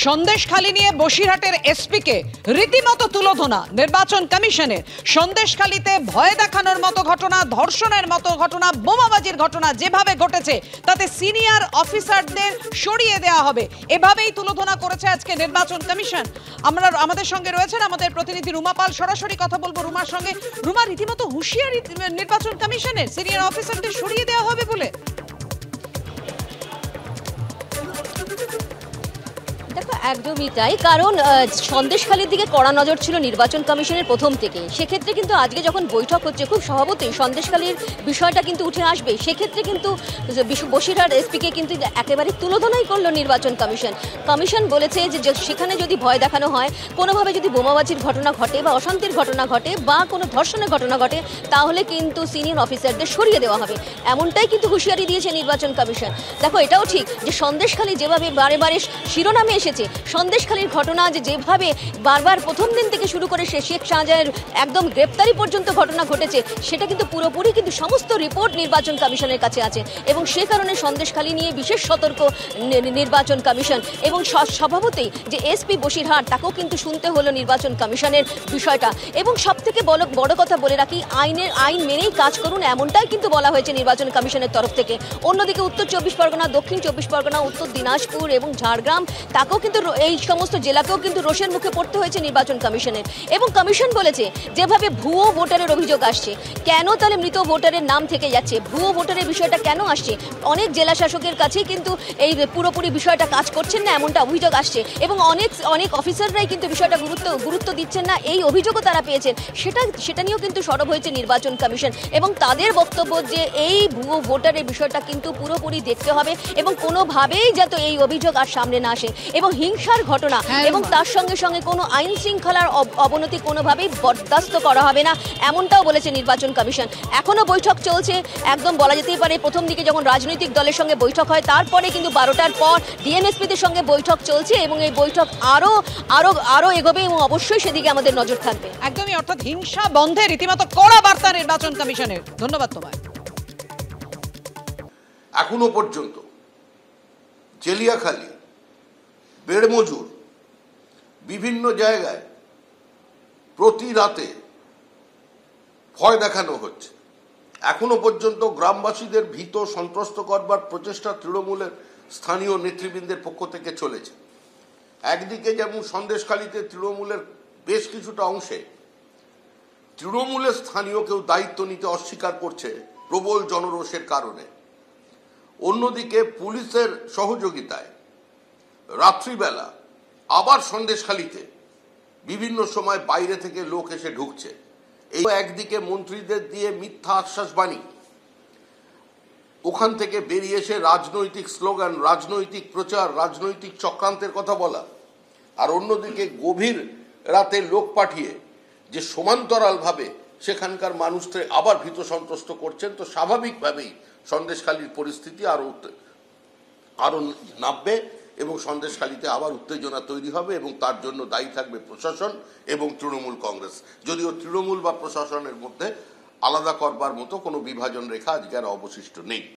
সন্দেশখালী নিয়ে বসিরহাটের এসপিকে রীতিমতো তুলোধনা নির্বাচন কমিশনের। সন্দেশখালীতে ভয় দেখানোর মতো ঘটনা, ধর্ষণের মতো ঘটনা, বোমাবাজির ঘটনা যেভাবে ঘটেছে তাতে সিনিয়র অফিসারদের সরিয়ে দেওয়া হবে, এভাবেই তুলোধনা করেছে আজকে নির্বাচন কমিশন। আমাদের সঙ্গে রয়েছেন আমাদের প্রতিনিধি রুমা পাল, সরাসরি কথা বলবো রুমার সঙ্গে। রুমা, রীতিমতো হুঁশিয়ারি নির্বাচন কমিশনের, সিনিয়র অফিসারদের সরিয়ে দেওয়া হবে বলে। দেখো, একদমই তাই। কারণ সন্দেশখালীর দিকে কড়া নজর ছিল নির্বাচন কমিশনের প্রথম থেকে। সেক্ষেত্রে কিন্তু আজকে যখন বৈঠক হচ্ছে, খুব স্বভাবতই সন্দেশখালীর বিষয়টা কিন্তু উঠে আসবে। সেক্ষেত্রে কিন্তু বসিরহাট এসপিকে কিন্তু একেবারে তুলোধনাই করলো নির্বাচন কমিশন। কমিশন বলেছে যে সেখানে যদি ভয় দেখানো হয়, কোনোভাবে যদি বোমাবাজির ঘটনা ঘটে বা অশান্তির ঘটনা ঘটে বা কোনো ধর্ষণের ঘটনা ঘটে, তাহলে কিন্তু সিনিয়র অফিসারদের সরিয়ে দেওয়া হবে, এমনটাই কিন্তু হুঁশিয়ারি দিয়েছে নির্বাচন কমিশন। দেখো, এটাও ঠিক যে সন্দেশখালী যেভাবে বারে বারে শিরোনামে এসেছে, সন্দেশখালীর ঘটনা যেভাবে বারবার প্রথম দিন থেকে শুরু করে শেখ শাহজাহানের একদম গ্রেপ্তারি পর্যন্ত ঘটনা ঘটেছে, সেটা কিন্তু পুরোপুরি কিন্তু সমস্ত রিপোর্ট নির্বাচন কমিশনের কাছে আছে। এবং সে কারণে সন্দেশখালী নিয়ে বিশেষ সতর্ক নির্বাচন কমিশন। এবং স্বভাবতই যে এসপি বসিরহাট, তাকেও কিন্তু শুনতে হলো নির্বাচন কমিশনের বিষয়টা। এবং সব থেকে বড় কথা বলে রাখি, আইন মেনেই কাজ করুন, এমনটাই কিন্তু বলা হয়েছে নির্বাচন কমিশনের তরফ থেকে। অন্যদিকে উত্তর 24 পরগনা, দক্ষিণ 24 পরগনা, উত্তর দিনাজপুর এবং ঝাড়গ্রাম, তাকেও কিন্তু এই সমস্ত জেলাকেও কিন্তু রোষের মুখে পড়তে হয়েছে নির্বাচন কমিশনের। এবং কমিশন বলেছে যেভাবে ভুয়ো ভোটারের অভিযোগ আসছে, কেন তাহলে মৃত ভোটারের নাম থেকে যাচ্ছে, ভুয়ো ভোটারের বিষয়টা কেন আসছে, অনেক জেলা শাসকের কাছেই কিন্তু এই পুরোপুরি বিষয়টা কাজ করছেন না, এমনটা অভিযোগ আসছে। এবং অনেক অফিসাররাই কিন্তু বিষয়টা গুরুত্ব দিচ্ছেন না, এই অভিযোগও তারা পেয়েছেন। সেটা নিয়েও কিন্তু সরব হয়েছে নির্বাচন কমিশন। এবং তাদের বক্তব্য যে এই ভুয়ো ভোটারের বিষয়টা কিন্তু পুরোপুরি দেখতে হবে এবং কোনোভাবেই যাতে এই অভিযোগ আর সামনে না আসে। এবং হিংসার ঘটনা এবং তার সঙ্গে সঙ্গে কোনো আইন শৃঙ্খলার অবনতি কোনোভাবেই বরদাস্ত করা হবে না, এমনটাও বলেছে নির্বাচন কমিশন। এখনও বৈঠক চলছে, একদম বলা যেতেই পারে প্রথম দিকে যখন রাজনৈতিক দলের সঙ্গে বৈঠক হয়, তারপরে কিন্তু 12টার পর ডিএমএসপিদের সঙ্গে বৈঠক চলছে এবং এই বৈঠক আরো এগোবে এবং অবশ্যই সেদিকে আমাদের নজর থাকবে। একদমই, অর্থাৎ হিংসা বন্ধে রীতিমতো কড়া বার্তা নির্বাচন কমিশনের। ধন্যবাদ তোমায়। এখনো পর্যন্ত জেলিয়াখালী, বেড়মজুর, বিভিন্ন জায়গায় প্রতি রাতে ভয় দেখানো হচ্ছে। এখনো পর্যন্ত গ্রামবাসীদের ভীত সন্ত্রস্ত করবার প্রচেষ্টা তৃণমূলের স্থানীয় নেতৃবৃন্দের পক্ষ থেকে চলেছে। একদিকে যেমন সন্দেশখালীতে তৃণমূলের বেশ কিছুটা অংশে তৃণমূলের স্থানীয় কেউ দায়িত্ব নিতে অস্বীকার করছে প্রবল জনরোষের কারণে, অন্যদিকে পুলিশের সহযোগিতায় রাত্রিবেলা আবার সন্দেশখালীতে বিভিন্ন সময় বাইরে থেকে লোক এসে ঢুকছে। এই একদিকে মন্ত্রীদের দিয়ে মিথ্যা আশ্বাস বাণী, ওখান থেকে বেরিয়ে এসে রাজনৈতিক স্লোগান, রাজনৈতিক প্রচার, রাজনৈতিক চক্রান্তের কথা বলা, আর অন্যদিকে গভীর রাতে লোক পাঠিয়ে যে সমান্তরালভাবে সেখানকার মানুষদের আবার ভীত সন্ত্রস্ত করছেন। তো স্বাভাবিকভাবেই সন্দেশখালীর পরিস্থিতি আরো নামবে এবং সন্দেশখালীতে আবার উত্তেজনা তৈরি হবে এবং তার জন্য দায়ী থাকবে প্রশাসন এবং তৃণমূল কংগ্রেস। যদিও তৃণমূল বা প্রশাসনের মধ্যে আলাদা করবার মতো কোনো বিভাজন রেখা আজকে আর অবশিষ্ট নেই।